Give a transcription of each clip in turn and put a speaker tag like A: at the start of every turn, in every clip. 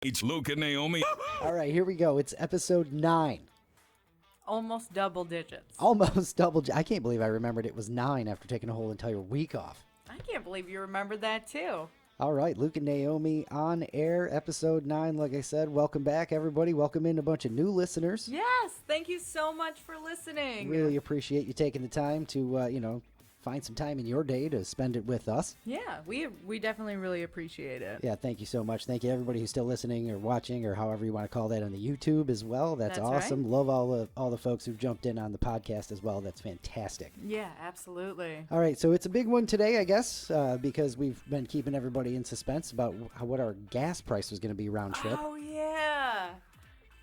A: It's Luke and Naomi.
B: All right, here we go. It's episode 9.
C: Almost double digits.
B: Almost double. I can't believe I remembered it was 9 after taking a whole entire week off.
C: I can't believe you remembered that too.
B: All right, Luke and Naomi on air, episode 9. Like I said, welcome back, everybody. Welcome in a bunch of new listeners.
C: Yes, thank you so much for listening.
B: Really appreciate you taking the time to, find some time in your day to spend it with us.
C: Yeah, we definitely really appreciate it.
B: Yeah, thank you so much. Thank you, everybody who's still listening or watching or however you want to call that on the YouTube as well. That's awesome.
C: Right.
B: Love all the folks who've jumped in on the podcast as well. That's fantastic.
C: Yeah, absolutely.
B: All right, so it's a big one today, I guess, because we've been keeping everybody in suspense about what our gas price was going to be round trip.
C: Oh yeah.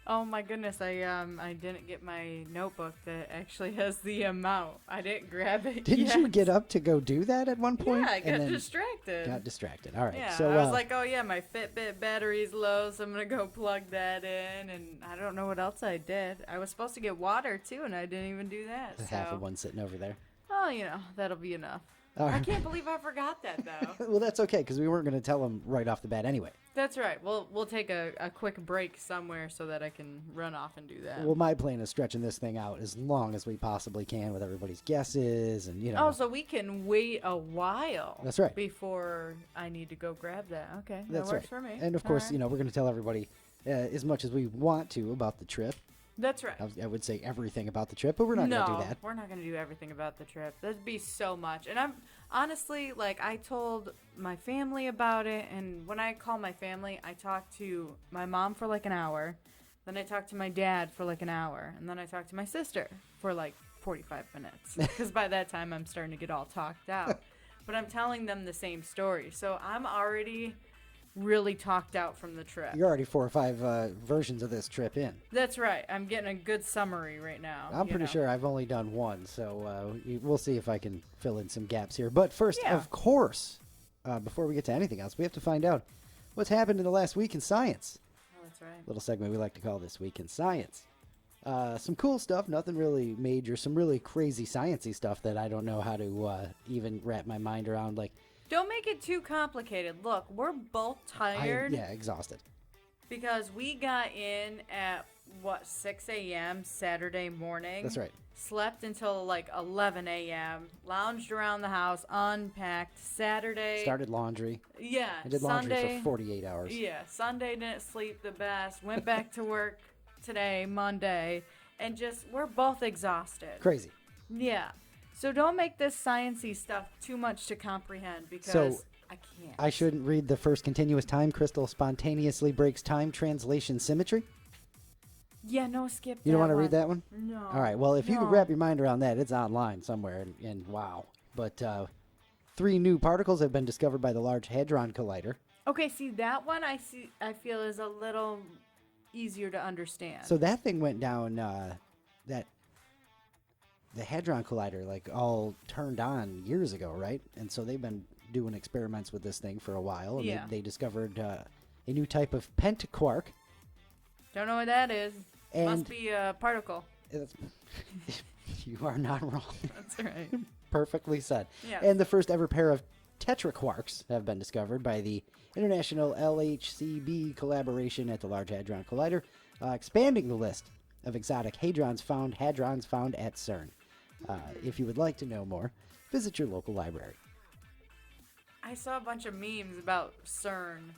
C: Oh my goodness, I didn't get my notebook that actually has the amount. I didn't grab it.
B: Didn't
C: yet.
B: you get up to go do that at one point?
C: Yeah, I
B: and
C: got
B: then
C: distracted.
B: Got distracted. All right.
C: Yeah,
B: so
C: I was like, oh yeah, my Fitbit battery's low, so I'm gonna go plug that in, and I don't know what else I did. I was supposed to get water too, and I didn't even do that.
B: the
C: So,
B: half of one sitting over there.
C: oh, that'll be enough.
B: All
C: I
B: right.
C: can't believe I forgot that though.
B: Well, that's okay because we weren't going to tell them right off the bat anyway.
C: That's right. We'll take a quick break somewhere so that I can run off and do that.
B: Well, my plan is stretching this thing out as long as we possibly can with everybody's guesses and
C: Oh, so we can wait a while.
B: That's right.
C: Before I need to go grab that. Okay,
B: That's
C: that works
B: right.
C: for me.
B: And of
C: All
B: course,
C: right.
B: we're going to tell everybody as much as we want to about the trip.
C: That's right.
B: I would say everything about the trip, but we're not going to do that.
C: We're not going to do everything about the trip. That'd be so much. And I'm honestly, I told my family about it. And when I call my family, I talk to my mom for an hour. Then I talk to my dad for an hour. And then I talk to my sister for 45 minutes. Because by that time, I'm starting to get all talked out. But I'm telling them the same story. So I'm already really talked out from the trip.
B: You're already 4 or 5 versions of this trip in.
C: That's right. I'm getting a good summary right now.
B: I'm pretty sure I've only done one, so we'll see if I can fill in some gaps here. But first, of course, before we get to anything else, we have to find out what's happened in the last week in science.
C: Oh, that's right.
B: Little segment we like to call This Week in Science. Some cool stuff, nothing really major, some really crazy sciencey stuff that I don't know how to even wrap my mind around.
C: Don't make it too complicated. Look, we're both tired
B: Exhausted.
C: because we got in at 6 a.m. Saturday morning.
B: That's right.
C: Slept until 11 a.m. Lounged around the house, unpacked. Saturday.
B: Started laundry.
C: Yeah.
B: I did laundry
C: Sunday,
B: for 48 hours.
C: Yeah. Sunday didn't sleep the best. Went back to work today, Monday, and we're both exhausted.
B: Crazy.
C: Yeah. So don't make this sciencey stuff too much to comprehend because I can't.
B: I shouldn't read the first continuous time crystal spontaneously breaks time translation symmetry.
C: Yeah, no, skip that.
B: You don't want to read that one?
C: No.
B: All right. Well, if you could wrap your mind around that, it's online somewhere, and wow. But 3 new particles have been discovered by the Large Hadron Collider.
C: Okay, see that one I feel is a little easier to understand.
B: So that thing went down the Hadron Collider all turned on years ago, right? And so they've been doing experiments with this thing for a while, and
C: Yeah.
B: they discovered a new type of pentaquark.
C: Don't know what that is.
B: And
C: Must be a particle.
B: You are not wrong.
C: That's right.
B: Perfectly said.
C: Yeah.
B: And the first ever pair of tetraquarks have been discovered by the International LHCb collaboration at the Large Hadron Collider, expanding the list of exotic hadrons found at CERN. If you would like to know more, visit your local library.
C: I saw a bunch of memes about CERN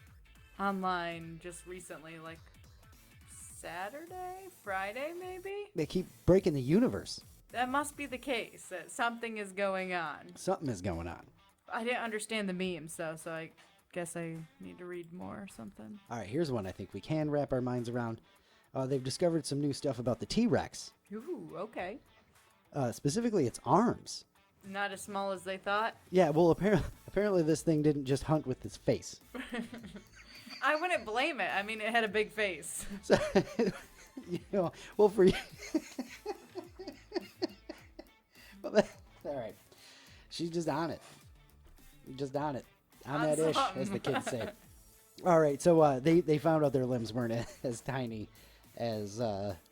C: online just recently, Saturday, Friday maybe?
B: They keep breaking the universe.
C: That must be the case, that something is going on.
B: Something is going on.
C: I didn't understand the memes, though, so I guess I need to read more or something.
B: All right, here's one I think we can wrap our minds around. They've discovered some new stuff about the T-Rex.
C: Ooh, okay.
B: Specifically, its arms.
C: Not as small as they thought.
B: Yeah, well, apparently this thing didn't just hunt with its face.
C: I wouldn't blame it. I mean, it had a big face.
B: So, well, for you. Well, all right. She's just on it. Just on it. On that ish, as the kids say. All right, so they found out their limbs weren't as tiny as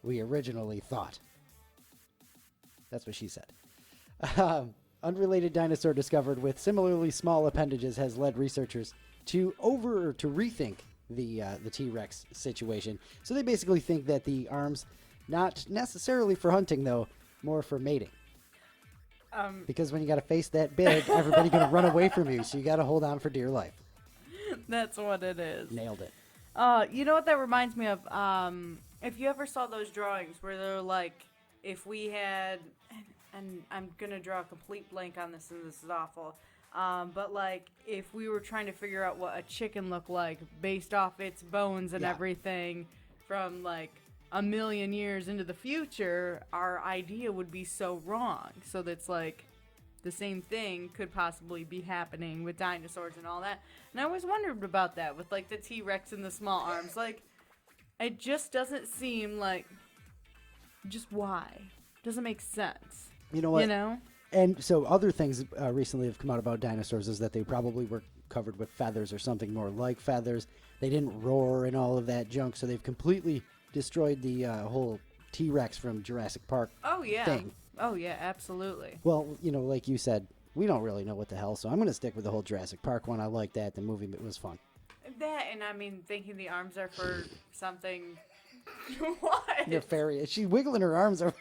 B: we originally thought. That's what she said. Unrelated dinosaur discovered with similarly small appendages has led researchers to rethink the T-Rex situation. So they basically think that the arms, not necessarily for hunting though, more for mating. Because when you got a face that big, everybody's gonna run away from you. So you got to hold on for dear life.
C: That's what it is.
B: Nailed it.
C: You know what that reminds me of? If you ever saw those drawings where they're like, if we had, and I'm gonna draw a complete blank on this, and this is awful. But like, if we were trying to figure out what a chicken looked like based off its bones and everything from like a million years into the future, our idea would be so wrong. So that's like the same thing could possibly be happening with dinosaurs and all that. And I always wondered about that with like the T-Rex and the small arms. Like, it just doesn't seem like, just why? Doesn't make sense.
B: You know what?
C: You know?
B: And so other things recently have come out about dinosaurs is that they probably were covered with feathers or something more like feathers. They didn't roar and all of that junk, so they've completely destroyed the whole T-Rex from Jurassic Park thing.
C: Oh, yeah, absolutely.
B: Well, you know, like you said, we don't really know what the hell, so I'm going to stick with the whole Jurassic Park one. I like that. The movie was fun.
C: That, and I mean, thinking the arms are for something. What?
B: Nefarious. She's wiggling her arms over.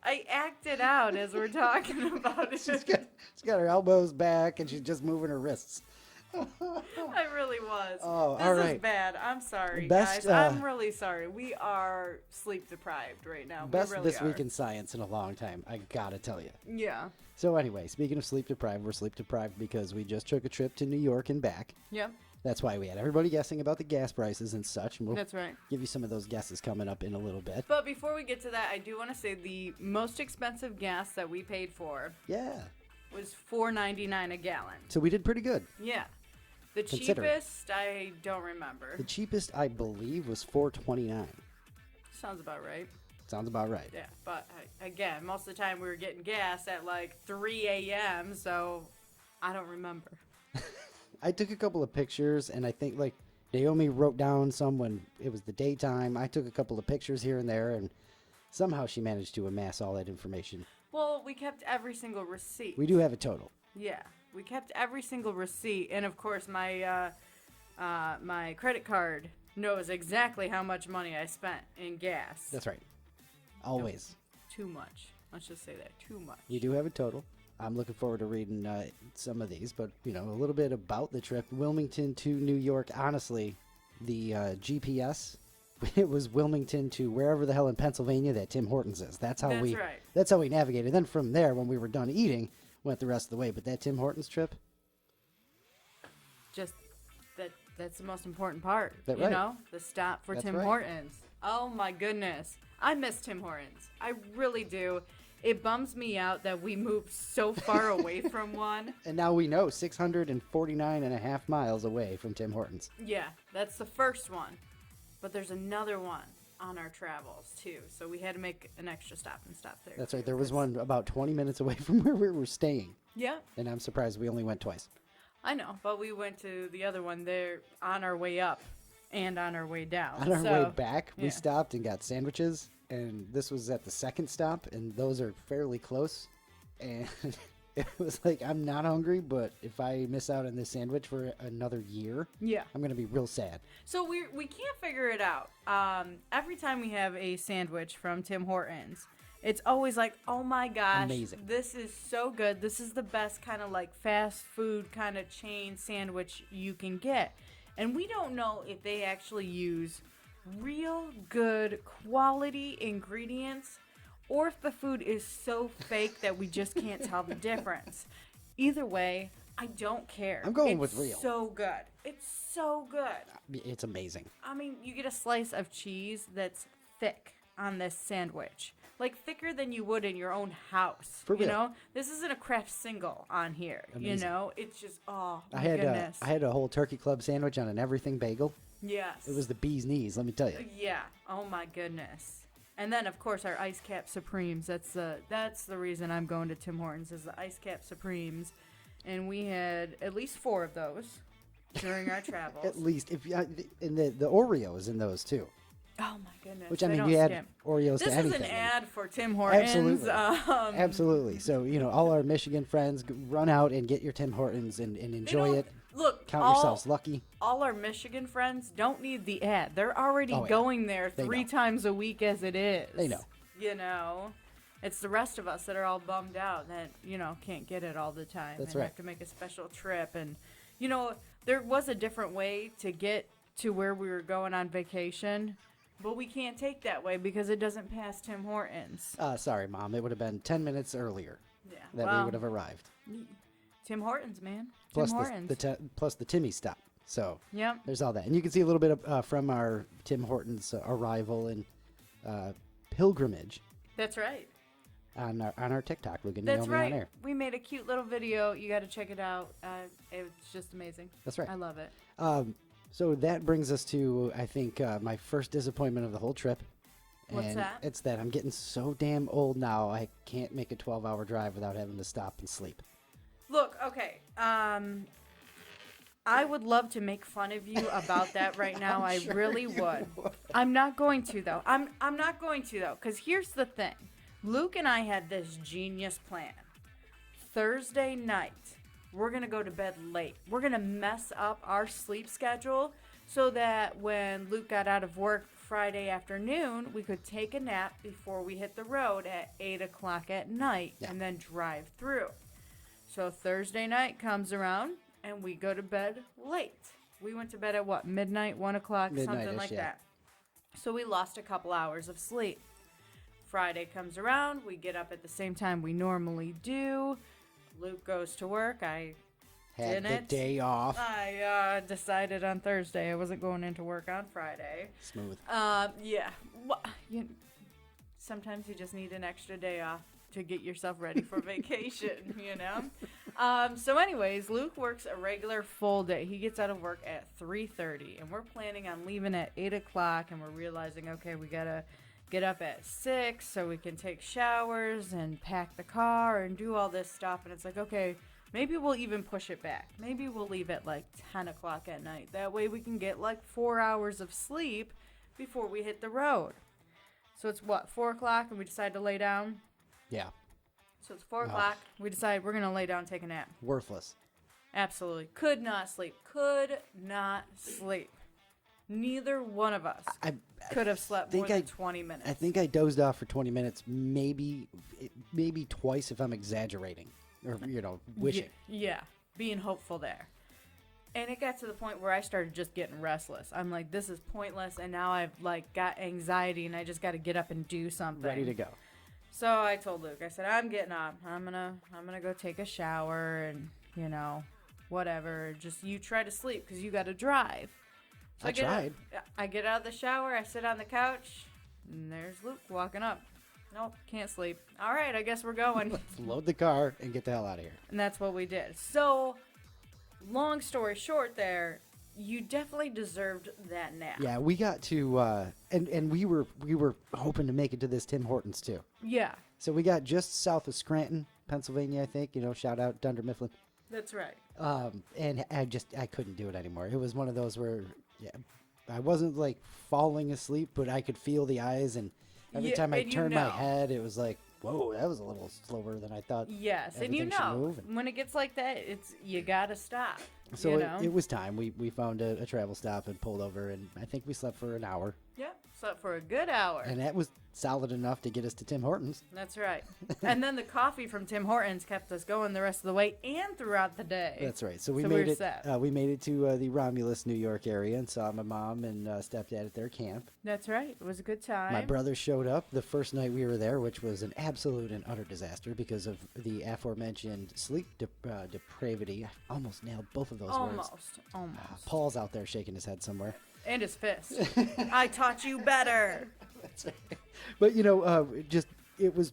C: I acted out as we're talking about it.
B: She's got her elbows back, and she's just moving her wrists.
C: I really was.
B: Oh,
C: this
B: all right.
C: is bad. I'm sorry,
B: Best,
C: guys. I'm really sorry. We are sleep deprived right now.
B: Best
C: we really
B: this
C: are.
B: week in science in a long time, I gotta tell you.
C: Yeah.
B: So anyway, speaking of sleep deprived, we're sleep deprived because we just took a trip to New York and back.
C: Yep.
B: That's why we had everybody guessing about the gas prices and such. And we'll
C: That's right.
B: give you some of those guesses coming up in a little bit.
C: But before we get to that, I do want to say the most expensive gas that we paid for was $4.99 a gallon.
B: So we did pretty good.
C: Yeah. The
B: Considering.
C: cheapest, I don't remember.
B: The cheapest, I believe, was $4.29.
C: Sounds about right.
B: Sounds about right.
C: Yeah, but again, most of the time we were getting gas at like 3 a.m., so I don't remember.
B: I took a couple of pictures, and I think like Naomi wrote down some when it was the daytime. I took a couple of pictures here and there, and somehow she managed to amass all that information.
C: Well, we kept every single receipt.
B: We do have a total.
C: Yeah, we kept every single receipt, and of course my my credit card knows exactly how much money I spent in gas.
B: That's right. Always.
C: Too much. Let's just say that. Too much.
B: You do have a total. I'm looking forward to reading some of these, but, you know, a little bit about the trip. Wilmington to New York, honestly, the GPS, it was Wilmington to wherever the hell in Pennsylvania that Tim Hortons is. That's how That's how we navigated. Then from there, when we were done eating, went the rest of the way. But that Tim Hortons trip?
C: Just, that's the most important part,
B: That
C: you
B: right.
C: know? The stop for
B: That's
C: Tim
B: right.
C: Hortons. Oh, my goodness. I miss Tim Hortons. I really do. It bums me out that we moved so far away from one.
B: And now we know 649 and a half miles away from Tim Hortons.
C: Yeah, that's the first one. But there's another one on our travels, too. So we had to make an extra stop and stop there.
B: That's right. There was one about 20 minutes away from where we were staying.
C: Yeah.
B: And I'm surprised we only went twice.
C: I know, but we went to the other one there on our way up and on our way down.
B: On our way back, we
C: yeah.
B: stopped and got sandwiches. And this was at the second stop, and those are fairly close. And it was like, I'm not hungry, but if I miss out on this sandwich for another year,
C: yeah,
B: I'm going to be real sad.
C: So we can't figure it out. Every time we have a sandwich from Tim Hortons, it's always like, oh my gosh,
B: amazing.
C: This is so good. This is the best kind of like fast food kind of chain sandwich you can get. And we don't know if they actually use real good quality ingredients or if the food is so fake that we just can't tell the difference. Either way, I don't care.
B: I'm going with real.
C: It's so good. It's so good.
B: It's amazing.
C: I mean, you get a slice of cheese that's thick on this sandwich. Like thicker than you would in your own house.
B: For real.
C: You know? This isn't a Kraft single on here.
B: Amazing.
C: You know? It's just, oh my
B: I
C: goodness.
B: had a whole turkey club sandwich on an everything bagel.
C: Yes.
B: It was the bee's knees, let me tell you.
C: Yeah. Oh my goodness. And then of course our ice cap supremes. That's the reason I'm going to Tim Hortons is the ice cap supremes, and we had at least 4 of those during our travels.
B: At least if and the Oreos in those too.
C: Oh my goodness.
B: Which I
C: They
B: mean,
C: don't
B: you add
C: skip.
B: Oreos
C: This
B: to anything.
C: is an ad for Tim Hortons.
B: Absolutely. Absolutely. So, you know, all our Michigan friends run out and get your Tim Hortons and enjoy it.
C: Look,
B: Count yourselves lucky.
C: All our Michigan friends don't need the ad. They're already going there
B: They
C: 3
B: know.
C: times a week as it is.
B: They know.
C: You know, it's the rest of us that are all bummed out that, can't get it all the time.
B: That's
C: and
B: right.
C: have to make a special trip. And, there was a different way to get to where we were going on vacation, but we can't take that way because it doesn't pass Tim Hortons.
B: Sorry, Mom. It would have been 10 minutes earlier
C: Yeah.
B: that we would have arrived.
C: Tim Hortons, man.
B: Plus
C: Tim Hortons.
B: plus the Timmy stop. So
C: Yep.
B: there's all that. And you can see a little bit of, from our Tim Hortons arrival and pilgrimage
C: That's right.
B: on our TikTok. Look at
C: That's
B: Naomi on
C: right.
B: air.
C: We made a cute little video. You got to check it out. It's just amazing.
B: That's right.
C: I love it.
B: So that brings us to, I think, my first disappointment of the whole trip.
C: What's
B: and
C: that?
B: It's that I'm getting so damn old now, I can't make a 12-hour drive without having to stop and sleep.
C: Look, okay. I would love to make fun of you about that right now. I really would. I'm not going to though. I'm not going to though, because here's the thing. Luke and I had this genius plan. Thursday night, we're gonna go to bed late. We're gonna mess up our sleep schedule so that when Luke got out of work Friday afternoon, we could take a nap before we hit the road at 8 o'clock at night and then drive through. So Thursday night comes around and we go to bed late. We went to bed at what, midnight, 1 o'clock, something like that. So we lost a couple hours of sleep. Friday comes around, we get up at the same time we normally do. Luke goes to work. I
B: Had
C: didn't.
B: the day off.
C: I decided on Thursday I wasn't going into work on Friday.
B: Smooth.
C: Yeah. Sometimes you just need an extra day off to get yourself ready for vacation, So anyways, Luke works a regular full day. He gets out of work at 3:30, and we're planning on leaving at 8 o'clock, and we're realizing, okay, we got to get up at 6 so we can take showers and pack the car and do all this stuff. And it's like, okay, maybe we'll even push it back. Maybe we'll leave at like 10 o'clock at night. That way we can get like 4 hours of sleep before we hit the road. So it's what, 4 o'clock, and we decide to lay down?
B: Yeah.
C: So it's 4 o'clock. We decide we're going to lay down and take a nap.
B: Worthless.
C: Absolutely. Could not sleep. Could not sleep. Neither one of us could have slept more than 20 minutes.
B: I think I dozed off for 20 minutes, maybe twice if I'm exaggerating or, wishing.
C: Yeah, being hopeful there. And it got to the point where I started just getting restless. I'm like, this is pointless, and now I've like got anxiety, and I just got to get up and do something.
B: Ready to go.
C: So I told Luke, I said, I'm getting up. I'm gonna go take a shower and whatever. Just you try to sleep because you got to drive. So
B: I tried.
C: I get out of the shower. I sit on the couch, and there's Luke walking up. Nope, can't sleep. All right, I guess we're going.
B: Let's load the car and get the hell out of here.
C: And that's what we did. So, long story short there, you definitely deserved that nap.
B: Yeah, we got to, and we were hoping to make it to this Tim Hortons too.
C: Yeah.
B: So we got just south of Scranton, Pennsylvania, I think. Shout out Dunder Mifflin.
C: That's right.
B: And I couldn't do it anymore. It was one of those where, I wasn't like falling asleep, but I could feel the eyes, and every time I turned my head, it was like, whoa, that was a little slower than I thought.
C: Yes, and when it gets like that, you gotta stop.
B: So it was time. We found a travel stop and pulled over, and I think we slept for an hour.
C: Yep, slept for a good hour.
B: And that was solid enough to get us to Tim Hortons.
C: That's right. And then the coffee from Tim Hortons kept us going the rest of the way and throughout the day.
B: That's right. So we made it to the Romulus, New York area and saw my mom and stepdad at their camp.
C: That's right. It was a good time.
B: My brother showed up the first night we were there, which was an absolute and utter disaster because of the aforementioned sleep depravity. I almost nailed both of those words.
C: Almost.
B: Paul's out there shaking his head somewhere.
C: And his fist. I taught you better.
B: That's right. But, it was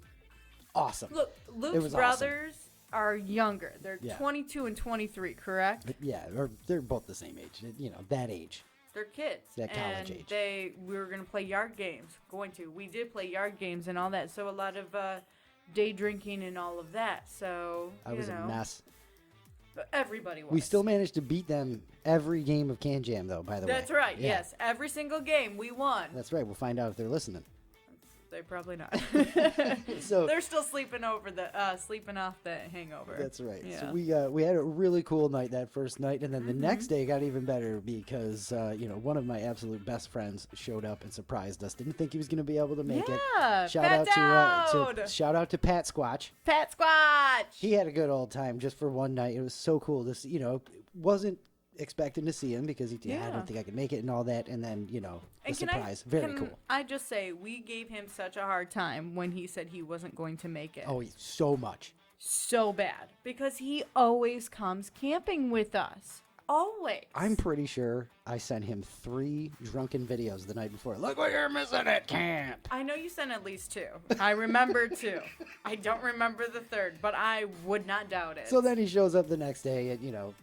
B: awesome.
C: Look, Luke's brothers are younger. They're 22 and 23, correct?
B: Yeah, or they're both the same age. That age.
C: They're kids.
B: That college age.
C: We were going to play yard games. We did play yard games and all that. So a lot of day drinking and all of that. So,
B: I was a mess.
C: But everybody was.
B: We still managed to beat them every game of Can Jam, though, by the way.
C: That's right. Yeah. Yes. Every single game we won.
B: That's right. We'll find out if they're listening.
C: birthday, probably not.
B: So
C: they're still sleeping off the hangover.
B: That's right.
C: Yeah.
B: So we had a really cool night that first night, and then the next day got even better because one of my absolute best friends showed up and surprised us. Didn't think he was going to be able to make it. Shout out to Pat Squatch.
C: Pat Squatch.
B: He had a good old time just for one night. It was so cool. This wasn't expecting to see him because I don't think I could make it and all that, and then the surprise, very cool.
C: I just say we gave him such a hard time when he said he wasn't going to make it.
B: Oh, so much.
C: So bad because he always comes camping with us. Always.
B: I'm pretty sure I sent him 3 drunken videos the night before. Look what you're missing at camp.
C: I know you sent at least 2. I remember 2. I don't remember the third, but I would not doubt it.
B: So then he shows up the next day and,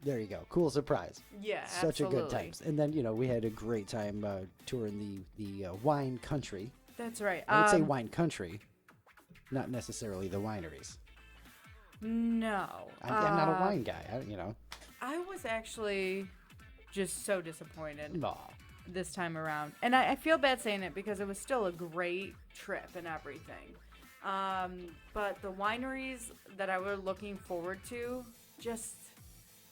B: there you go. Cool surprise.
C: Yeah,
B: Such
C: absolutely.
B: a good time. And then, we had a great time touring the wine country.
C: That's right.
B: I would say wine country, not necessarily the wineries.
C: No.
B: I'm not a wine guy,
C: I was actually just so disappointed
B: No.
C: this time around. And I feel bad saying it because it was still a great trip and everything. But the wineries that I was looking forward to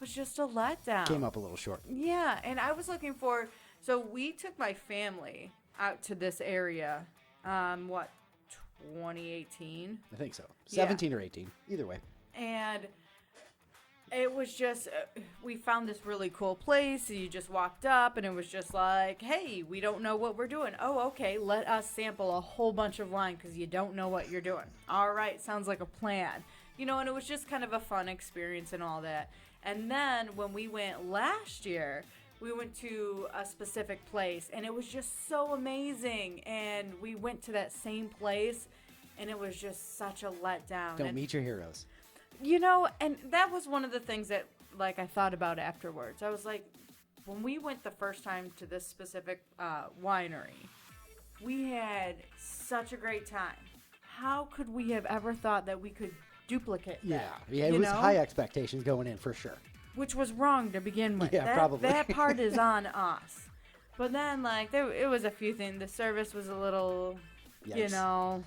C: was just a letdown.
B: Came up a little short.
C: Yeah, and I was looking for... So we took my family out to this area, 2018?
B: I think so. 17 or 18. Either way.
C: And it was just, we found this really cool place. You just walked up and it was just like, hey, we don't know what we're doing. Oh, okay, let us sample a whole bunch of wine because you don't know what you're doing. All right, sounds like a plan. And it was just kind of a fun experience and all that. And then when we went last year, we went to a specific place and it was just so amazing. And we went to that same place and it was just such a letdown.
B: Don't meet your heroes.
C: And that was one of the things that, I thought about afterwards. I was like, when we went the first time to this specific winery, we had such a great time. How could we have ever thought that we could duplicate that?
B: Yeah, it was high expectations going in for sure.
C: Which was wrong to begin with.
B: Yeah, probably.
C: That part is on us. But then, it was a few things. The service was a little,
B: Yikes.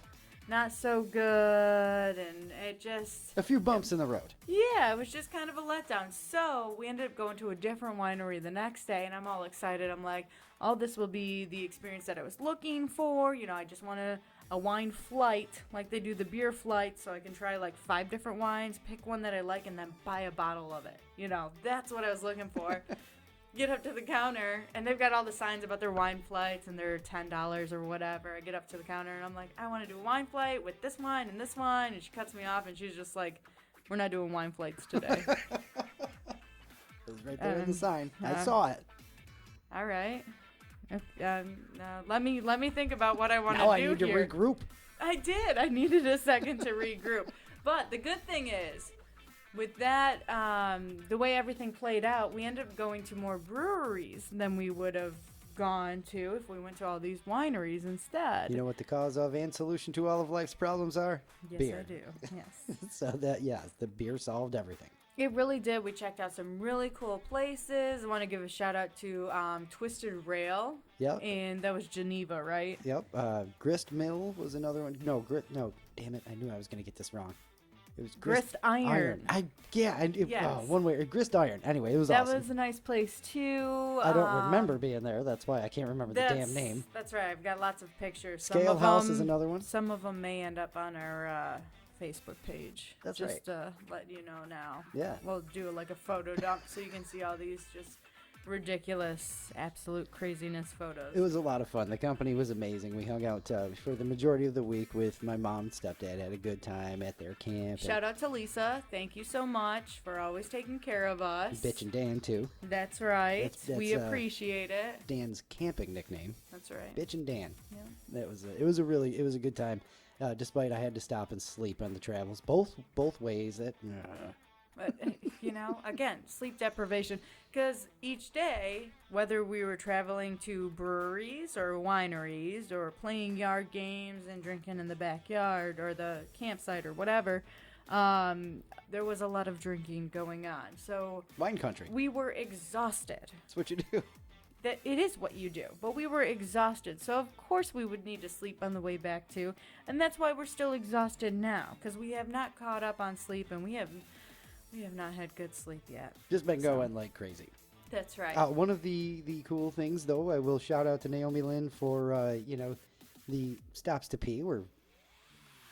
C: Not so good, and it just...
B: A few bumps in the road.
C: Yeah, it was just kind of a letdown. So we ended up going to a different winery the next day, and I'm all excited. I'm like, oh, this will be the experience that I was looking for. I just want a wine flight, like they do the beer flight, so I can try 5 different wines, pick one that I like, and then buy a bottle of it. That's what I was looking for. Get up to the counter, and they've got all the signs about their wine flights, and they're $10 or whatever. I get up to the counter, and I'm like, I want to do a wine flight with this wine, and she cuts me off, and she's just like, we're not doing wine flights today.
B: It was right there in the sign. I saw it.
C: All right. Let me think about what I want to do
B: Now I need to
C: here.
B: regroup.
C: I did. I needed a second to regroup. But the good thing is, with that, the way everything played out, we ended up going to more breweries than we would have gone to if we went to all these wineries instead.
B: You know what the cause of and solution to all of life's problems are?
C: Yes,
B: beer.
C: I do. Yes.
B: So the beer solved everything.
C: It really did. We checked out some really cool places. I want to give a shout out to Twisted Rail.
B: Yep.
C: And that was Geneva, right?
B: Yep. Grist Mill was another one. No, damn it. I knew I was going to get this wrong. It was
C: Grist Iron.
B: Yes. One way. Grist Iron. Anyway, it was awesome.
C: That was a nice place, too.
B: I don't remember being there. That's why I can't remember the damn name.
C: That's right. I've got lots of pictures.
B: Scale House is another one.
C: Some of them may end up on our Facebook page.
B: That's
C: just
B: right.
C: to let you know now.
B: Yeah.
C: We'll do a photo dump so you can see all these just ridiculous, absolute craziness photos.
B: It was a lot of fun. The company was amazing. We hung out for the majority of the week with my mom and stepdad. Had a good time at their camp.
C: Shout out to Lisa. Thank you so much for always taking care of us.
B: Bitch and Dan, too.
C: That's right.
B: That's,
C: we appreciate it.
B: Dan's camping nickname.
C: That's right.
B: Bitch and Dan.
C: Yeah.
B: It was a good time. Despite I had to stop and sleep on the travels both ways.
C: But, again, sleep deprivation. Because each day, whether we were traveling to breweries or wineries or playing yard games and drinking in the backyard or the campsite or whatever, there was a lot of drinking going on. So
B: wine country.
C: we were exhausted.
B: That's what you do.
C: that it is what you do. But we were exhausted, so of course we would need to sleep on the way back too. And that's why we're still exhausted now, because we have not caught up on sleep, and we have not had good sleep yet.
B: Just been going like crazy.
C: That's right.
B: One of the cool things, though, I will shout out to Naomi Lynn for, the stops to pee were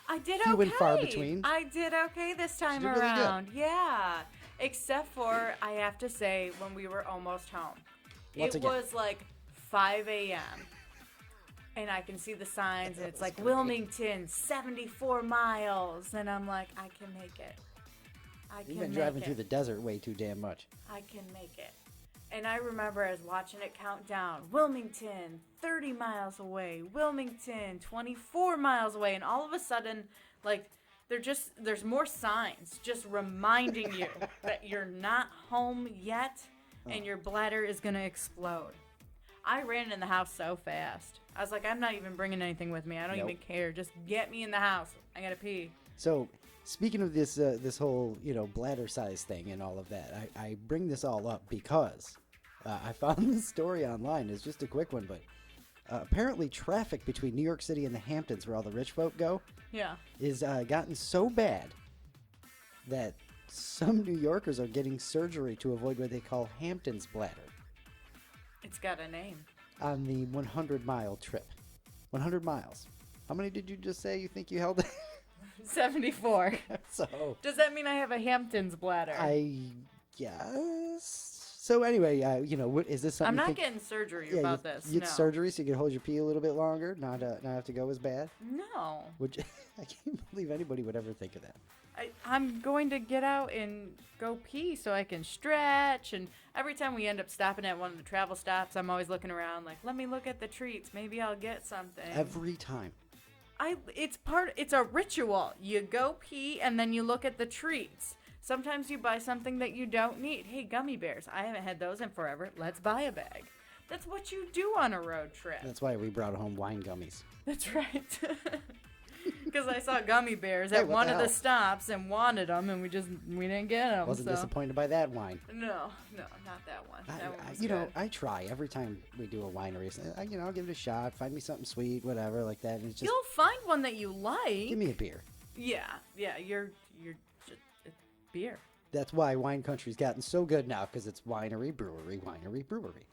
C: I did
B: few
C: okay.
B: and far between.
C: I did okay this time
B: did really good.
C: around. Yeah. Except for, I have to say, when we were almost home.
B: Once
C: it
B: again.
C: was like 5 a.m. And I can see the signs, and it's like
B: great.
C: Wilmington, 74 miles. And I'm like, I can make it.
B: You've been driving through the desert way too damn much.
C: I can make it. And I remember as watching it count down. Wilmington, 30 miles away. Wilmington, 24 miles away. And all of a sudden, like, there's more signs just reminding you that you're not home yet and your bladder is going to explode. I ran in the house so fast. I was like, I'm not even bringing anything with me. I don't even care. Just get me in the house. I got to pee.
B: So, speaking of this this whole, bladder size thing and all of that, I bring this all up because I found this story online. It's just a quick one, but apparently traffic between New York City and the Hamptons, where all the rich folk go, is gotten so bad that some New Yorkers are getting surgery to avoid what they call Hampton's bladder.
C: It's got a name.
B: On the 100-mile trip. 100 miles. How many did you just say you think you held?
C: 74.
B: So
C: does that mean I have a Hamptons bladder?
B: I guess. So anyway, is this something?
C: I'm not getting surgery about this.
B: You get
C: no.
B: surgery so you can hold your pee a little bit longer, not have to go as bad.
C: No.
B: Which I can't believe anybody would ever think of that.
C: I'm going to get out and go pee so I can stretch. And every time we end up stopping at one of the travel stops, I'm always looking around like, let me look at the treats. Maybe I'll get something.
B: Every time.
C: It's a ritual. You go pee and then you look at the treats. Sometimes you buy something that you don't need. Hey, gummy bears. I haven't had those in forever. Let's buy a bag. That's what you do on a road trip.
B: That's why we brought home wine gummies.
C: That's right. Because I saw gummy bears at one of the stops and wanted them, and we didn't get them.
B: Wasn't disappointed by that wine.
C: No, not that one. That one was good.
B: I try every time we do a winery. I'll give it a shot. Find me something sweet, whatever, like that. And it's just,
C: you'll find one that you like.
B: give me a beer.
C: Yeah. You're just it's beer.
B: That's why wine country's gotten so good now, because it's winery, brewery, winery, brewery.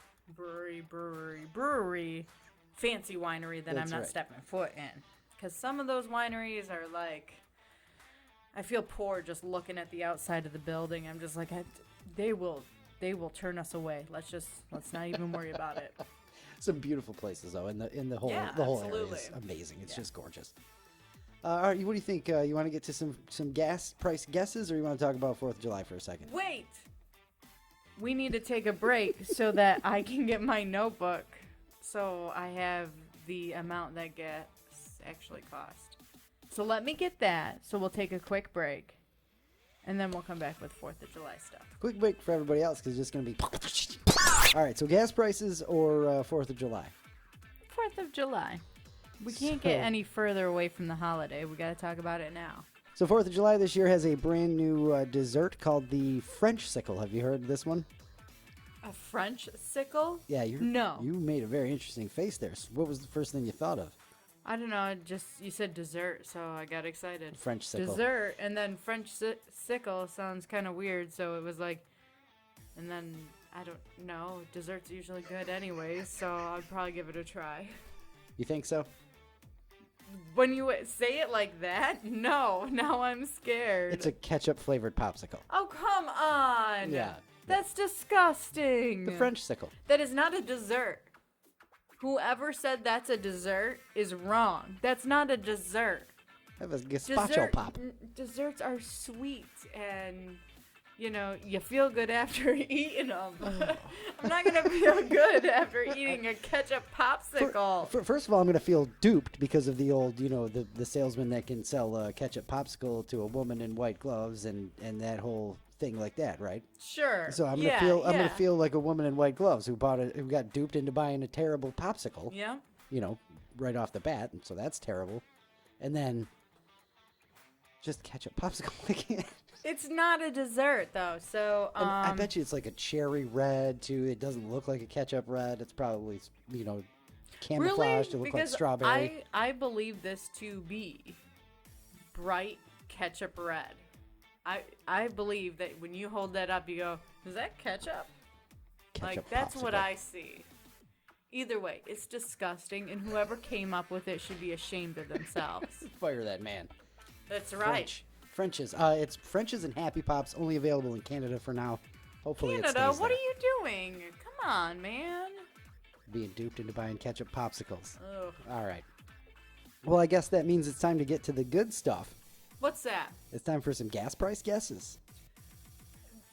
C: Brewery. Fancy winery that I'm not stepping foot in. Because some of those wineries are like, I feel poor just looking at the outside of the building. I'm just like, they will turn us away. Let's not even worry about it.
B: Some beautiful places though, and the whole area is amazing. It's just gorgeous. All right, what do you think? You want to get to some gas price guesses, or you want to talk about 4th of July for a second?
C: Wait, we need to take a break so that I can get my notebook, so I have the amount that gas actually cost. So let me get that. So we'll take a quick break, and then we'll come back with 4th of July stuff.
B: Quick break for everybody else, because it's just going to be... All right, so gas prices or 4th of July?
C: 4th of July. We can't get any further away from the holiday. We got to talk about it now.
B: So 4th of July this year has a brand new dessert called the French sickle. Have you heard of this one?
C: A French sickle?
B: Yeah,
C: No.
B: You made a very interesting face there. So what was the first thing you thought of?
C: I don't know. You said dessert, so I got excited.
B: French sickle.
C: Dessert, and then French sickle sounds kind of weird, so it was like, and then, I don't know. Dessert's usually good anyways, so I'd probably give it a try.
B: You think so?
C: When you say it like that, no. Now I'm scared.
B: It's a ketchup-flavored popsicle.
C: Oh, come on.
B: Yeah.
C: That's disgusting.
B: The French sickle.
C: That is not a dessert. Whoever said that's a dessert is wrong. That's not a dessert.
B: Have a gazpacho pop.
C: Desserts are sweet and, you feel good after eating them. I'm not going to feel good after eating a ketchup popsicle.
B: First of all, I'm going to feel duped because of the old, the salesman that can sell a ketchup popsicle to a woman in white gloves and that whole thing like that, right?
C: Sure.
B: So I'm gonna feel like a woman in white gloves who got duped into buying a terrible popsicle.
C: Yeah.
B: Right off the bat, and so that's terrible. And then Just ketchup popsicle.
C: It's not a dessert though, so
B: And I bet you it's like a cherry red too. It doesn't look like a ketchup red. It's probably camouflaged to look like strawberry.
C: I believe this to be bright ketchup red. I believe that when you hold that up, you go, "Is that ketchup?" Like that's
B: popsicle.
C: what I see. Either way, it's disgusting, and whoever came up with it should be ashamed of themselves.
B: Fire that man.
C: That's right.
B: French's. It's French's and Happy Pops, only available in Canada for now. Hopefully it
C: Canada,
B: stays
C: what
B: there.
C: are you doing? Come on, man.
B: Being duped into buying ketchup popsicles.
C: Ugh.
B: All right. Well, I guess that means it's time to get to the good stuff.
C: What's that?
B: It's time for some gas price guesses.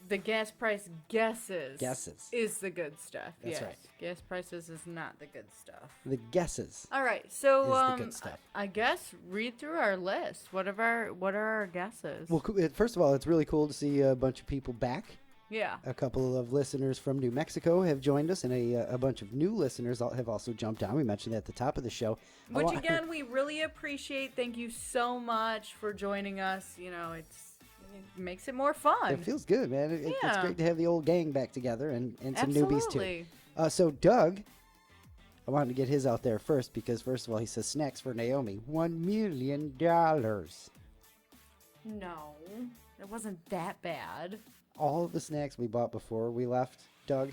C: The gas price guesses.
B: Guesses.
C: Is the good stuff.
B: That's
C: yes.
B: right.
C: Gas prices is not the good stuff.
B: The guesses.
C: All right. So
B: is the good stuff.
C: I guess read through our list. What are our guesses?
B: Well, first of all, it's really cool to see a bunch of people back.
C: Yeah.
B: A couple of listeners from New Mexico have joined us, and a bunch of new listeners have also jumped on. We mentioned that at the top of the show.
C: Which, again, we really appreciate. Thank you so much for joining us. You know, it makes it more fun.
B: It feels good, man. It's
C: Yeah.
B: great to have the old gang back together and some newbies, too.
C: Absolutely.
B: So, Doug, I wanted to get his out there first because, first of all, he says snacks for Naomi. $1 million.
C: No, it wasn't that bad.
B: All of the snacks we bought before we left, Doug,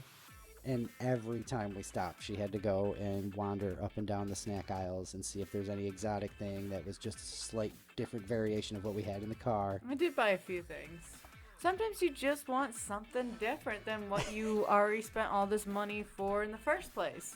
B: and every time we stopped, she had to go and wander up and down the snack aisles and see if there's any exotic thing that was just a slight different variation of what we had in the car.
C: I did buy a few things. Sometimes you just want something different than what you already spent all this money for in the first place.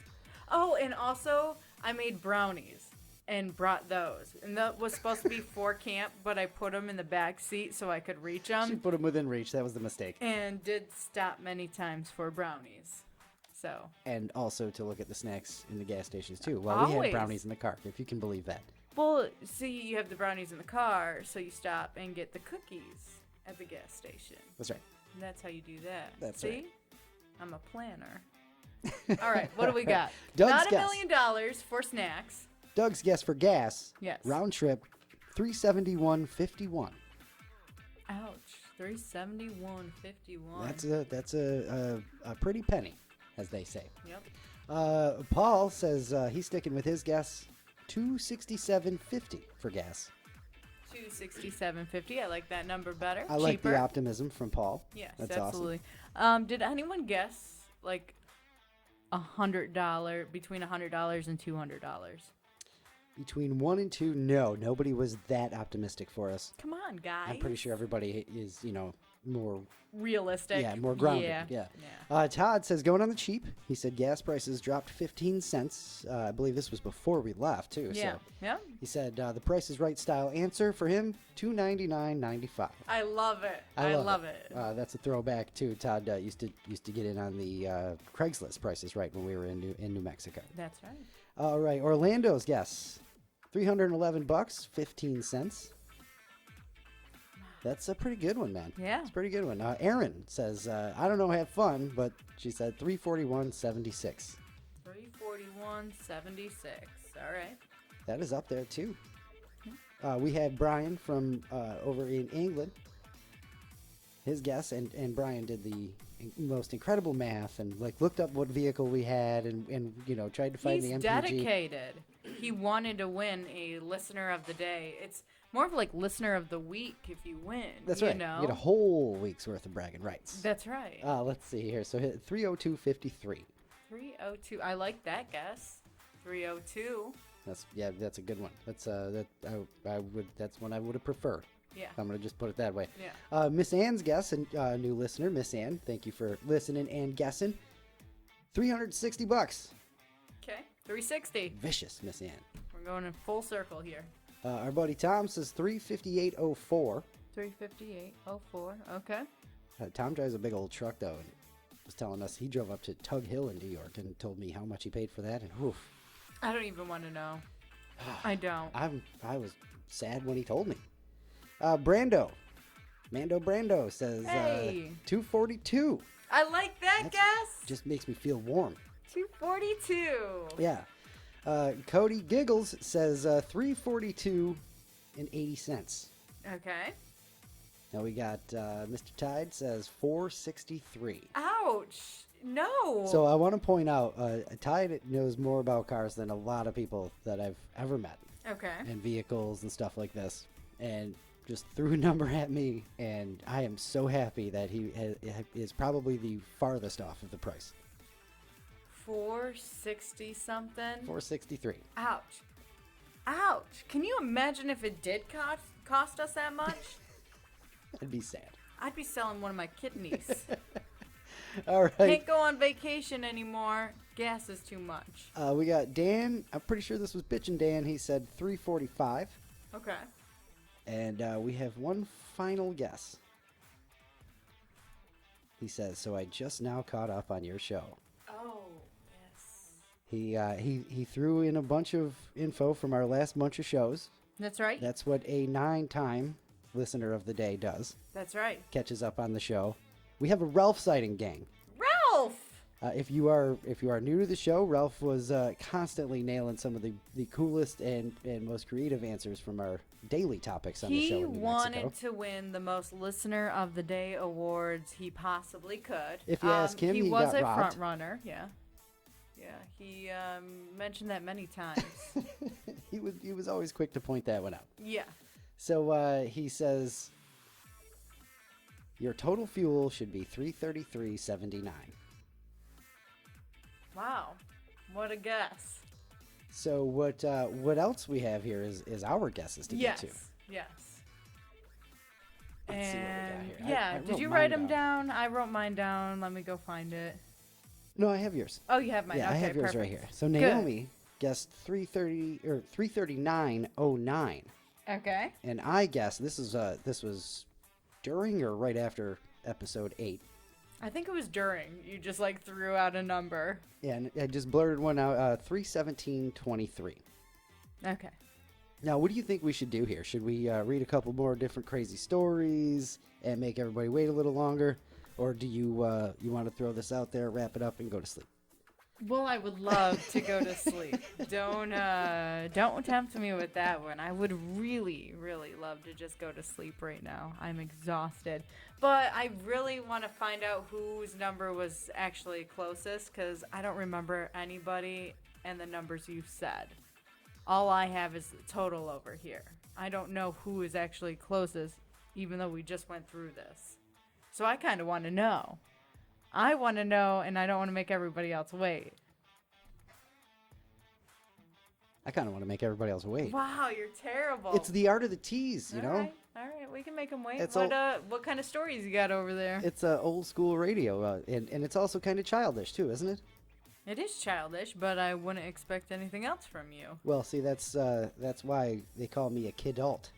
C: Oh, and also, I made brownies and brought those. And that was supposed to be for camp, but I put them in the back seat so I could reach
B: She
C: them.
B: put them within reach. That was the mistake.
C: And did stop many times for brownies. So.
B: And also to look at the snacks in the gas stations, too. Well, we had
C: Always.
B: brownies in the car, if you can believe that.
C: Well, see, you have the brownies in the car, so you stop and get the cookies at the gas station.
B: That's right.
C: And that's how you do that.
B: That's
C: see?
B: right.
C: I'm a planner. All right, what do we got?
B: Doug's
C: Not $1
B: guess.
C: million for snacks.
B: Doug's guess for gas.
C: Yes.
B: Round trip, $371.51.
C: Ouch. $371.51.
B: That's a pretty penny, as they say.
C: Yep.
B: Paul says he's sticking with his guess, $267.50 for gas.
C: $267.50. I like that number better.
B: I like
C: Cheaper.
B: the optimism from Paul.
C: Yes,
B: That's
C: absolutely. Did anyone guess like $100 between $100 and $200?
B: Between 1 and 2, no. Nobody was that optimistic for us.
C: Come on, guys.
B: I'm pretty sure everybody is, more
C: Realistic.
B: Yeah, more grounded. Yeah. Todd says going on the cheap. He said gas prices dropped 15 cents. I believe this was before we left too.
C: Yeah.
B: So
C: Yeah.
B: he said the Price is Right style answer for him, $299.95.
C: I love it. I love it.
B: That's a throwback too. Todd used to get in on the Craigslist Price is Right when we were in New Mexico.
C: That's right.
B: All right, Orlando's guess, $311, 15 cents. That's a pretty good one, man.
C: Yeah.
B: It's a pretty good one. Erin says, I don't know, have fun, but she said $341.76.
C: $341.76. All right.
B: That is up there, too. We had Brian from over in England. His guess, and Brian did the most incredible math and looked up what vehicle we had and tried to find
C: He's
B: the MPG.
C: dedicated. He wanted to win a listener of the day. It's more of like listener of the week if you win.
B: That's
C: you
B: right.
C: know?
B: You get a whole week's worth of bragging rights.
C: That's right.
B: Let's see here. So hit 302.53.
C: 302. I like that guess. 302.
B: That's a good one. That's that's one I would have preferred.
C: Yeah.
B: I'm gonna just put it that way.
C: Yeah.
B: Miss Ann's guess, a new listener, Miss Ann. Thank you for listening and guessing. $360.
C: Okay. 360.
B: Vicious, Miss Ann.
C: We're going in full circle here.
B: Our buddy Tom says $358.04.
C: 358.04. Okay.
B: Tom drives a big old truck though, and was telling us he drove up to Tug Hill in New York and told me how much he paid for that, and whew.
C: I don't even want to know. I don't.
B: I was sad when he told me. Mando Brando says
C: Hey.
B: $242.
C: I like that guess.
B: Just makes me feel warm.
C: 242.
B: Yeah. Cody Giggles says $342.80.
C: Okay.
B: Now we got Mr. Tide says 463.
C: Ouch. No.
B: So I want to point out, Tide knows more about cars than a lot of people that I've ever met.
C: Okay.
B: And vehicles and stuff like this. And just threw a number at me, and I am so happy that he is probably the farthest off of the price.
C: 460 something.
B: 463.
C: Ouch. Ouch. Can you imagine if it did cost us that much?
B: I'd be sad.
C: I'd be selling one of my kidneys.
B: All right.
C: Can't go on vacation anymore. Gas is too much.
B: We got Dan. I'm pretty sure this was Bitchin' Dan. He said 345.
C: Okay.
B: And we have one final guess. He says, so I just now caught up on your show.
C: Oh, yes.
B: He threw in a bunch of info from our last bunch of shows.
C: That's right.
B: That's what a 9-time listener of the day does.
C: That's right.
B: Catches up on the show. We have a Ralph sighting, gang.
C: Ralph!
B: If you are new to the show, Ralph was constantly nailing some of the coolest and most creative answers from our daily topics on the show.
C: He
B: in New
C: wanted
B: Mexico.
C: to win the most listener of the day awards he possibly could.
B: If you ask him,
C: he
B: he
C: was
B: got
C: a
B: robbed.
C: front runner. Yeah, he mentioned that many times.
B: he was always quick to point that one out.
C: Yeah.
B: So he says your total fuel should be $333.79.
C: Wow, what a guess.
B: So what else we have here is our guesses to get to.
C: Yes.
B: Let's see what we got
C: And
B: here.
C: yeah,
B: I
C: did
B: wrote
C: you
B: mine
C: write them down? I wrote mine down. Let me go find it.
B: No, I have yours.
C: Oh, you have mine.
B: Yeah,
C: Okay,
B: I have yours
C: perfect.
B: right here. So Naomi guessed 339.09,
C: Okay.
B: and I guessed this was during or right after episode 8.
C: I think it was during. You just like threw out a number.
B: Yeah, and I just blurted one out. 317.23.
C: Okay.
B: Now, what do you think we should do here? Should we read a couple more different crazy stories and make everybody wait a little longer, or do you want to throw this out there, wrap it up, and go to sleep?
C: Well, I would love to go to sleep. Don't tempt me with that one. I would really, really love to just go to sleep right now. I'm exhausted. But I really want to find out whose number was actually closest, because I don't remember anybody and the numbers you said. All I have is the total over here. I don't know who is actually closest, even though we just went through this. So I kind of want to know. I want to know, and I don't want to make everybody else wait.
B: I kind of want to make everybody else wait.
C: Wow, you're terrible.
B: It's the art of the tease, you know?
C: All right, we can make them wait.
B: It's
C: What kind of stories you got over there?
B: It's old school radio, and it's also kind of childish too, isn't it?
C: It is childish, but I wouldn't expect anything else from you.
B: Well, see, that's why they call me a kidult.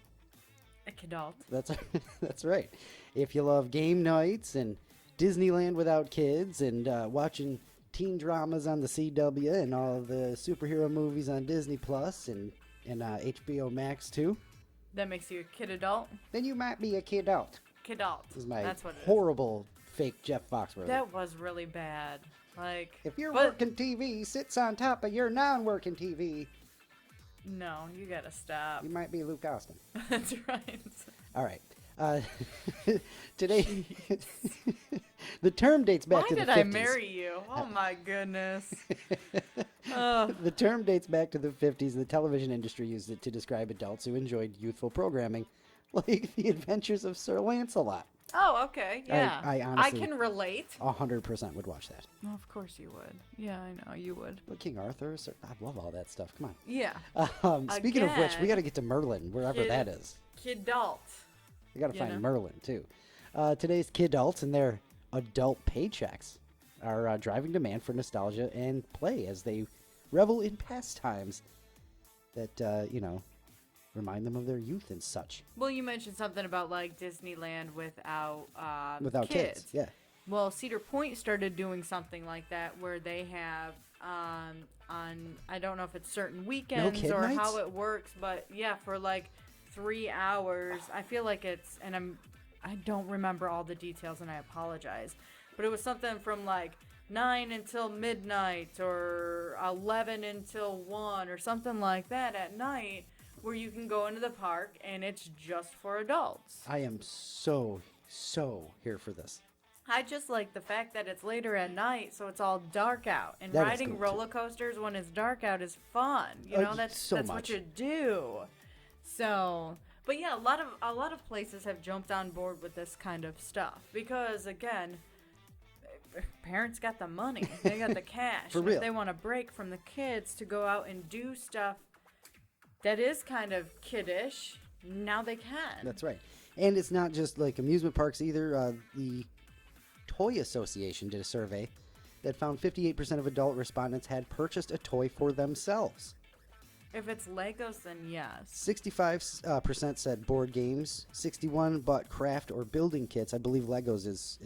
C: A kidult.
B: That's right. If you love game nights and Disneyland without kids and watching teen dramas on the CW and all the superhero movies on Disney Plus and HBO Max too,
C: That makes you a kid adult?
B: then you might be a kidult.
C: Kidult.
B: This is my
C: That's what it is.
B: horrible fake Jeff Foxworthy.
C: That was really bad.
B: If your
C: but-
B: working TV sits on top of your non-working TV,
C: No, you gotta stop.
B: you might be Luke Austin.
C: That's right.
B: All right. Today, the term dates back
C: Why
B: to the 50s.
C: did I marry you? Oh my goodness. Oh.
B: The term dates back to the 50s. The television industry used it to describe adults who enjoyed youthful programming, like The Adventures of Sir Lancelot.
C: Oh, okay. Yeah.
B: I honestly-
C: can relate.
B: 100% would watch that.
C: Well, of course you would. Yeah, I know you would.
B: But King Arthur, I love all that stuff. Come on.
C: Yeah.
B: Speaking of which, we
C: Again,
B: got to get to Merlin, wherever that is.
C: Kidult.
B: We got to
C: You
B: find
C: know?
B: Merlin, too. Today's kidults and their adult paychecks are driving demand for nostalgia and play as they revel in pastimes that, remind them of their youth and such.
C: Well, you mentioned something about like Disneyland without
B: Kids. Yeah.
C: Well, Cedar Point started doing something like that where they have on I don't know if it's certain weekends
B: kid
C: or
B: nights?
C: how it works, but yeah, for like 3 hours. I feel like I don't remember all the details and I apologize. But it was something from like 9 until midnight or 11 until 1 or something like that at night where you can go into the park and it's just for adults.
B: I am so here for this.
C: I just like the fact that it's later at night, so it's all dark out. And
B: That is
C: riding
B: cool, too.
C: roller coasters when it's dark out is fun. You know, that's
B: much.
C: what you do. So, but yeah, a lot of places have jumped on board with this kind of stuff because, again, parents got the money, they got the cash.
B: For
C: And
B: real.
C: if they want a break from the kids to go out and do stuff that is kind of kiddish, now they can.
B: That's right. And it's not just like amusement parks either. The Toy Association did a survey that found 58% of adult respondents had purchased a toy for themselves.
C: If it's Legos, then yes.
B: 65% said board games. 61 bought craft or building kits. I believe Legos is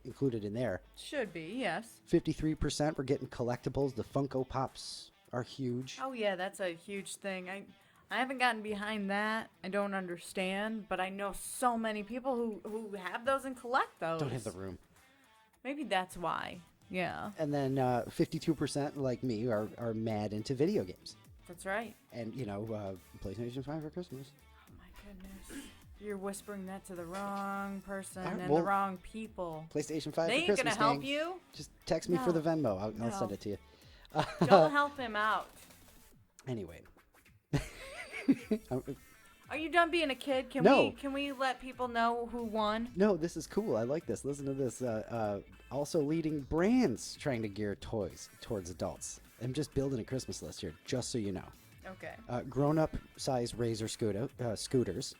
B: included in there.
C: Should be, yes.
B: 53% were getting collectibles. The Funko Pops are huge.
C: Oh yeah, that's a huge thing. I haven't gotten behind that. I don't understand, but I know so many people who have those and collect those.
B: Don't have the room.
C: Maybe that's why. Yeah.
B: And then 52%, like me, are mad into video games.
C: That's right.
B: And, PlayStation 5 for Christmas.
C: Oh my goodness. You're whispering that to the wrong person
B: All right,
C: and
B: well,
C: the wrong people.
B: PlayStation 5
C: They
B: for
C: ain't
B: Christmas,
C: gonna help
B: gang.
C: you.
B: Just text me for the Venmo. I'll
C: No.
B: send it to you.
C: Don't help him out.
B: Anyway.
C: Are you done being a kid?
B: No.
C: Can we let people know who won?
B: No, this is cool. I like this. Listen to this. Also leading brands trying to gear toys towards adults. I'm just building a Christmas list here, just so you know.
C: Okay.
B: Grown-up size Razor scooters.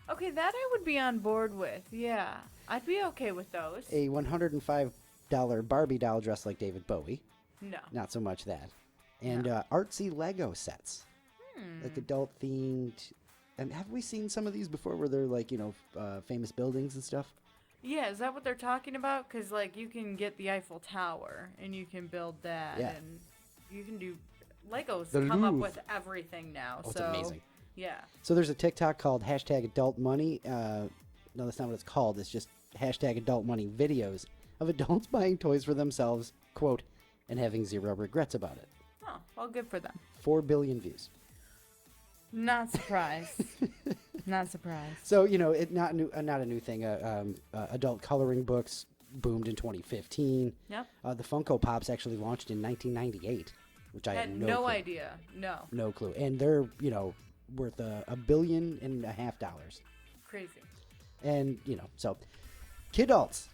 C: Okay, that I would be on board with. Yeah. I'd be okay with those.
B: A $105 Barbie doll dressed like David Bowie.
C: No.
B: Not so much that. And artsy Lego sets. Like adult themed. And have we seen some of these before where they're like, famous buildings and stuff?
C: Yeah, is that what they're talking about? Because, like, you can get the Eiffel Tower, and you can build that,
B: Yeah.
C: and you can do... Legos
B: The
C: come up
B: Louvre.
C: with everything now,
B: Oh, it's
C: so...
B: amazing.
C: Yeah.
B: So there's a TikTok called #AdultMoney. No, that's not what it's called. It's just #AdultMoney videos of adults buying toys for themselves, quote, and having zero regrets about it.
C: Oh, well, good for them.
B: 4 billion views.
C: Not surprised. Not surprised.
B: So, not a new thing. Adult coloring books boomed in 2015.
C: Yep.
B: The Funko Pops actually launched in 1998, which I had
C: no
B: clue.
C: idea. No.
B: No clue. And they're, worth $1.5 billion.
C: Crazy.
B: And, so kidults,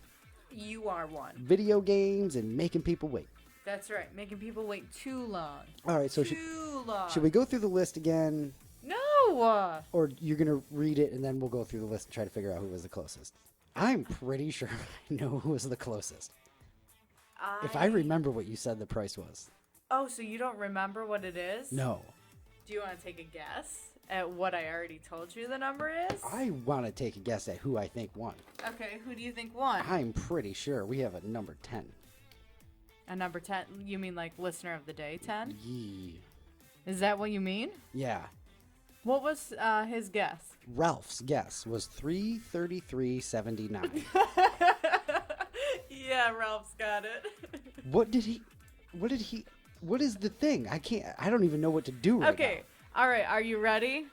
C: You are one.
B: video games, and making people wait.
C: That's right. Making people wait too long.
B: All right, so
C: Too long.
B: should we go through the list again?
C: No!
B: Or you're going to read it and then we'll go through the list and try to figure out who was the closest? I'm pretty sure I know who was the closest. If I remember what you said the price was.
C: Oh, so you don't remember what it is?
B: No.
C: Do you want to take a guess at what I already told you the number is?
B: I want to take a guess at who I think won.
C: Okay, who do you think won?
B: I'm pretty sure we have a number 10.
C: A number 10? You mean like listener of the day 10?
B: Yeah.
C: Is that what you mean?
B: Yeah.
C: What was his guess?
B: Ralph's guess was $333.79.
C: Yeah, Ralph's got it.
B: What is the thing? I don't even know what to do right
C: Okay, all right, are you ready?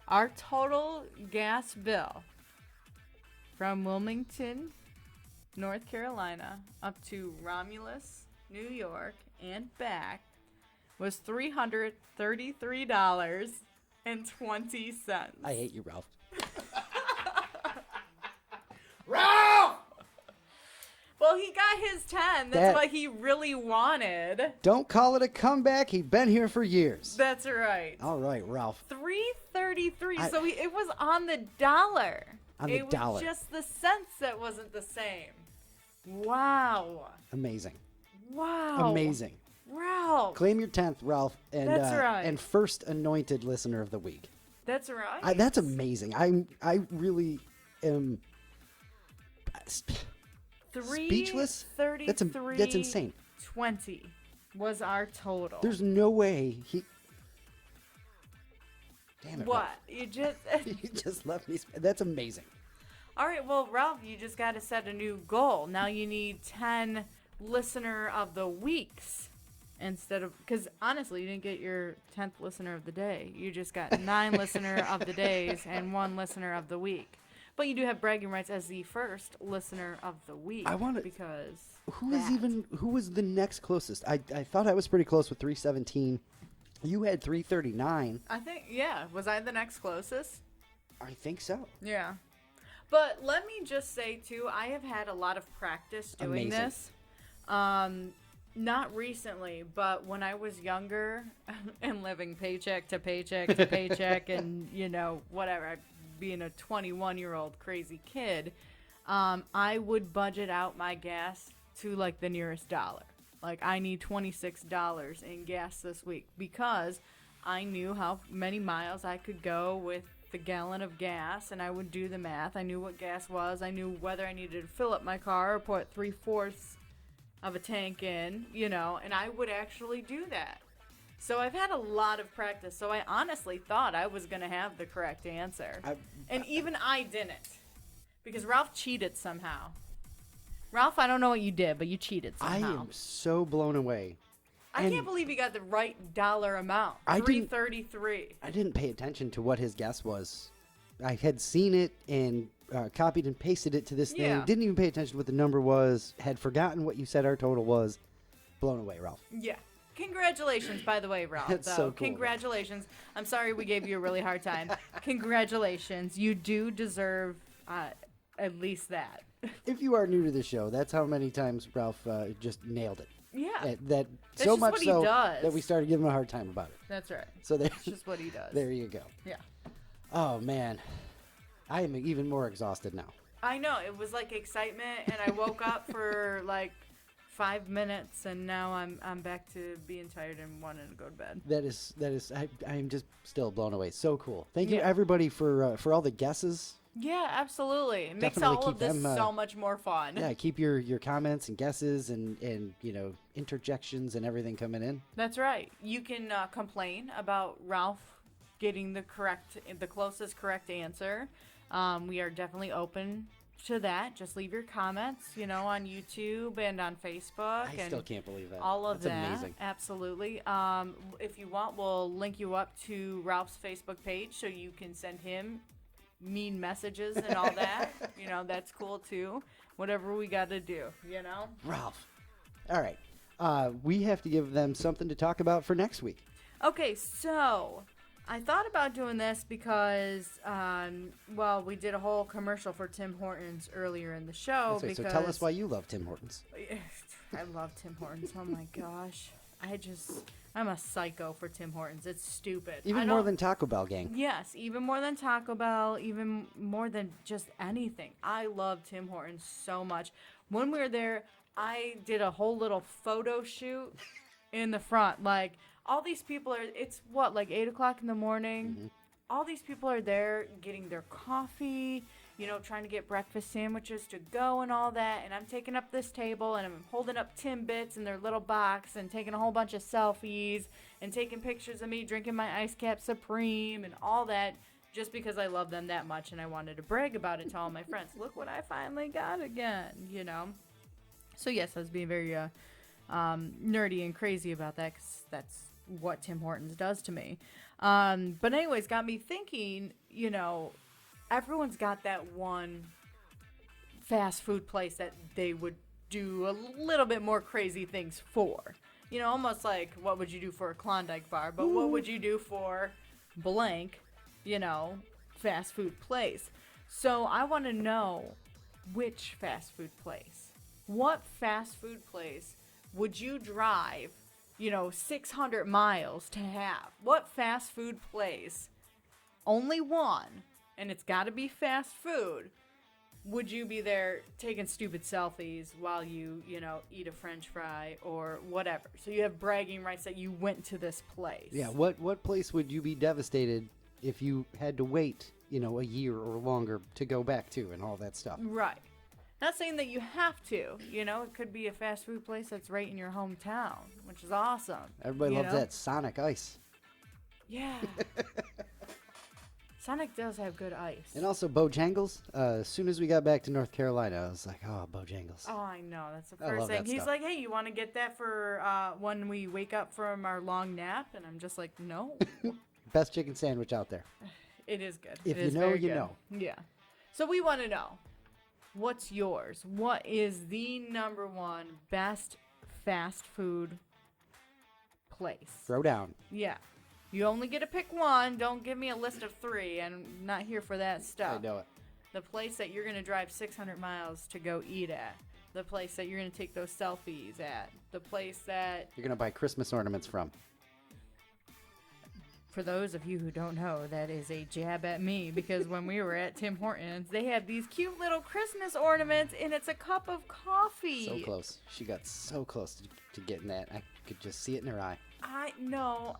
C: Our total gas bill from Wilmington, North Carolina, up to Romulus, New York, and back was $333.20.
B: I hate you, Ralph.
C: Well, he got his 10. That's what he really wanted.
B: Don't call it a comeback. He'd been here for years.
C: That's right.
B: All right, Ralph.
C: $3.33. So it was on the dollar.
B: On the dollar.
C: It was just the cents that wasn't the same. Wow.
B: Amazing.
C: Wow.
B: Amazing.
C: Ralph.
B: Claim your 10th, Ralph, and
C: That's right.
B: and first anointed listener of the week.
C: That's right.
B: That's amazing. I really am speechless. That's insane.
C: 20 was our total.
B: There's no way he. Damn it!
C: What?
B: Ralph.
C: You just
B: You just left me. That's amazing.
C: All right, well, Ralph, you just got to set a new goal. Now you need 10 listener of the weeks. instead of, because honestly, you didn't get your 10th listener of the day. You just got 9 listener of the days and 1 listener of the week. But you do have bragging rights as the first listener of the week.
B: I want to,
C: because
B: who was the next closest? I thought I was pretty close with 317. You had 339.
C: I think, yeah. Was I the next closest?
B: I think so.
C: Yeah. But let me just say, too, I have had a lot of practice doing this. Not recently, but when I was younger and living paycheck to paycheck to paycheck and, you know, whatever, being a 21-year-old crazy kid, I would budget out my gas to, like, the nearest dollar. Like, I need $26 in gas this week because I knew how many miles I could go with the gallon of gas, and I would do the math. I knew what gas was. I knew whether I needed to fill up my car or put 3/4 of a tank in, you know, and I would actually do that. So I've had a lot of practice, so I honestly thought I was going to have the correct answer. And even I didn't, because Ralph cheated somehow. Ralph, I don't know what you did, but you cheated somehow.
B: I am so blown away.
C: I can't believe you got the right dollar amount. $3.33.
B: I didn't pay attention to what his guess was. I had seen it and copied and pasted it to this thing. Didn't even pay attention to what the number was. Had forgotten what you said our total was. Blown away, Ralph.
C: Yeah. Congratulations, by the way, Ralph.
B: That's so cool.
C: Congratulations. I'm sorry we gave you a really hard time. Congratulations. You do deserve at least that.
B: If you are new to the show, that's how many times Ralph just nailed it.
C: Yeah.
B: That's so much so that we started giving him a hard time about it.
C: That's right.
B: So
C: that's just what he does.
B: There you go.
C: Yeah.
B: Oh, man. I am even more exhausted now.
C: I know. It was like excitement, and I woke up for like 5 minutes, and now I'm back to being tired and wanting to go to bed.
B: That is. I am just still blown away. So cool. Thank you, everybody, for all the guesses.
C: Yeah, absolutely. It makes
B: Definitely
C: all of this so much more fun.
B: Yeah, keep your comments and guesses and you know, interjections and everything coming in.
C: That's right. You can complain about Ralph getting the closest correct answer. We are definitely open to that. Just leave your comments, you know, on YouTube and on Facebook.
B: I still can't believe that.
C: All of
B: That's
C: that.
B: Amazing.
C: Absolutely. If you want, we'll link you up to Ralph's Facebook page so you can send him mean messages and all that. You know, that's cool too. Whatever we got to do, you know?
B: Ralph. All right. We have to give them something to talk about for next week.
C: Okay, so I thought about doing this because, we did a whole commercial for Tim Hortons earlier in the show.
B: So tell us why you love Tim Hortons.
C: I love Tim Hortons. Oh my gosh. I'm a psycho for Tim Hortons. It's stupid.
B: Even more than Taco Bell, gang.
C: Yes, even more than Taco Bell, even more than just anything. I love Tim Hortons so much. When we were there, I did a whole little photo shoot in the front. Like, all these people it's what, like 8 o'clock in the morning? Mm-hmm. All these people are there getting their coffee, you know, trying to get breakfast sandwiches to go and all that. And I'm taking up this table and I'm holding up Timbits in their little box and taking a whole bunch of selfies and taking pictures of me drinking my Ice Cap Supreme and all that just because I love them that much and I wanted to brag about it to all my friends. Look what I finally got again, you know. So, yes, I was being very nerdy and crazy about that because that's what Tim Hortons does to me. But anyways, got me thinking, you know, everyone's got that one fast food place that they would do a little bit more crazy things for. You know, almost like what would you do for a Klondike bar, but what would you do for blank, you know, fast food place. So I want to know which fast food place. What fast food place would you drive, you know, 600 miles to have? What fast food place, only one, and it's got to be fast food, would you be there taking stupid selfies while you know, eat a French fry or whatever? So you have bragging rights that you went to this place.
B: Yeah, what place would you be devastated if you had to wait, you know, a year or longer to go back to and all that stuff?
C: Right. Not saying that you have to, you know, it could be a fast food place that's right in your hometown, which is awesome.
B: Everybody loves that Sonic Ice.
C: Yeah. Sonic does have good ice.
B: And also Bojangles. As soon as we got back to North Carolina, I was like, oh, Bojangles.
C: Oh, I know. That's the
B: I
C: first
B: love
C: thing.
B: that
C: He's
B: stuff.
C: like, hey, you want to get that for when we wake up from our long nap? And I'm just like, no.
B: Best chicken sandwich out there.
C: It is good.
B: If
C: It
B: you
C: is
B: know,
C: very
B: you
C: good.
B: know.
C: Yeah. So we want to know, what's yours? What is the number one best fast food place?
B: Throw down.
C: Yeah. You only get to pick one. Don't give me a list of 3. I'm not here for that stuff.
B: I know it.
C: The place that you're going to drive 600 miles to go eat at. The place that you're going to take those selfies at. The place that,
B: You're going to buy Christmas ornaments from.
C: for those of you who don't know, that is a jab at me. Because when we were at Tim Hortons, they have these cute little Christmas ornaments, and it's a cup of coffee.
B: So close. She got so close to getting that. I could just see it in her eye.
C: I know.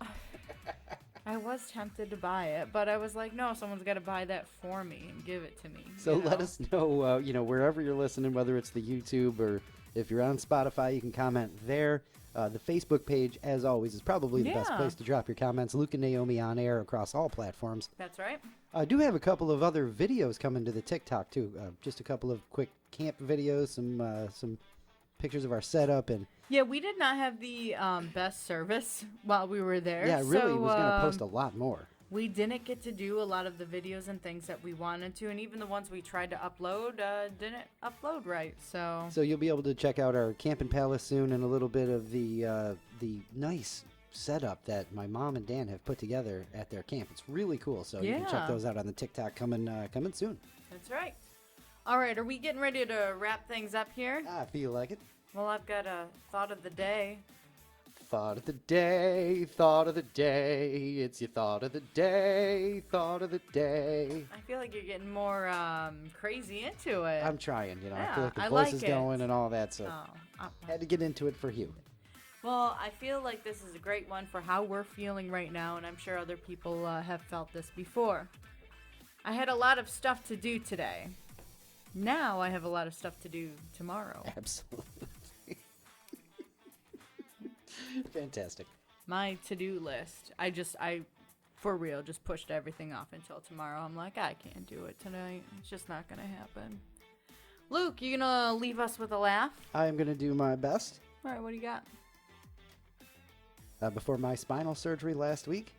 C: I was tempted to buy it, but I was like, no, someone's got to buy that for me and give it to me.
B: So
C: you
B: let
C: know?
B: us know, wherever you're listening, whether it's the YouTube or if you're on Spotify, you can comment there. The Facebook page, as always, is probably the best
C: Yeah.
B: place to drop your comments. Luke and Naomi on air across all platforms.
C: That's right.
B: I do have a couple of other videos coming to the TikTok, too. Just a couple of quick camp videos, some pictures of our setup. And
C: Yeah, we did not have the best service while we were there.
B: yeah, really
C: so,
B: was going to post a lot more.
C: We didn't get to do a lot of the videos and things that we wanted to, and even the ones we tried to upload didn't upload right. So
B: So you'll be able to check out our camping palace soon and a little bit of the nice setup that my mom and Dan have put together at their camp. It's really cool. So you can check
C: Yeah.
B: those out on the TikTok coming soon.
C: that's right. All right, are we getting ready to wrap things up here?
B: I feel like it.
C: Well, I've got a thought of the day.
B: Thought of the day, thought of the day. It's your thought of the day, thought of the day.
C: I feel like you're getting more crazy into it.
B: I'm trying, I
C: Yeah,
B: feel like the
C: I
B: voice
C: like
B: is
C: it.
B: going and all that, so
C: Oh,
B: had to get into it for you.
C: well, I feel like this is a great one for how we're feeling right now, and I'm sure other people have felt this before. I had a lot of stuff to do today. Now I have a lot of stuff to do tomorrow.
B: Absolutely. Fantastic.
C: My to-do list, I for real just pushed everything off until tomorrow. I'm like, I can't do it tonight. It's just not gonna happen. Luke, you gonna leave us with a laugh?
B: I am going to do my best.
C: All right, what do you got?
B: Before my spinal surgery last week,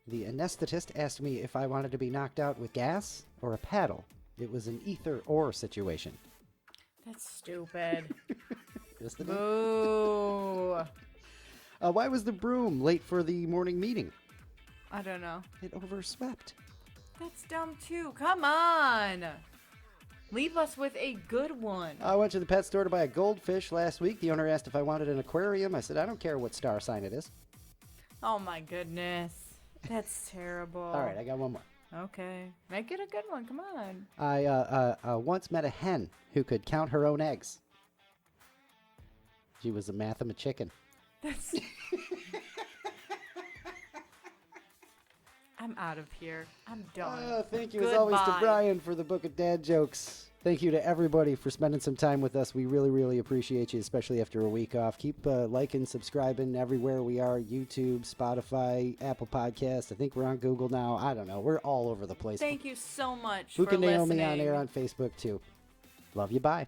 B: the anesthetist asked me if I wanted to be knocked out with gas or a paddle. It was an either or situation.
C: That's stupid.
B: Isn't it?
C: Boo.
B: Why was the broom late for the morning meeting?
C: I don't know.
B: It overswept.
C: That's dumb too. Come on. Leave us with a good one.
B: I went to the pet store to buy a goldfish last week. The owner asked if I wanted an aquarium. I said, I don't care what star sign it is.
C: Oh my goodness. That's terrible.
B: All right, I got one more.
C: Okay. Make it a good one. Come on.
B: I once met a hen who could count her own eggs. She was a mathema-chicken.
C: That's. I'm out of here. I'm done.
B: Thank you as always to
C: Goodbye.
B: Brian for the Book of Dad Jokes. Thank you to everybody for spending some time with us. We really, really appreciate you, especially after a week off. Keep liking, subscribing everywhere we are. YouTube, Spotify, Apple Podcasts. I think we're on Google now. I don't know. We're all over the place.
C: Thank you so much
B: Luke
C: for
B: and Naomi
C: listening.
B: on air on Facebook, too. Love you. Bye.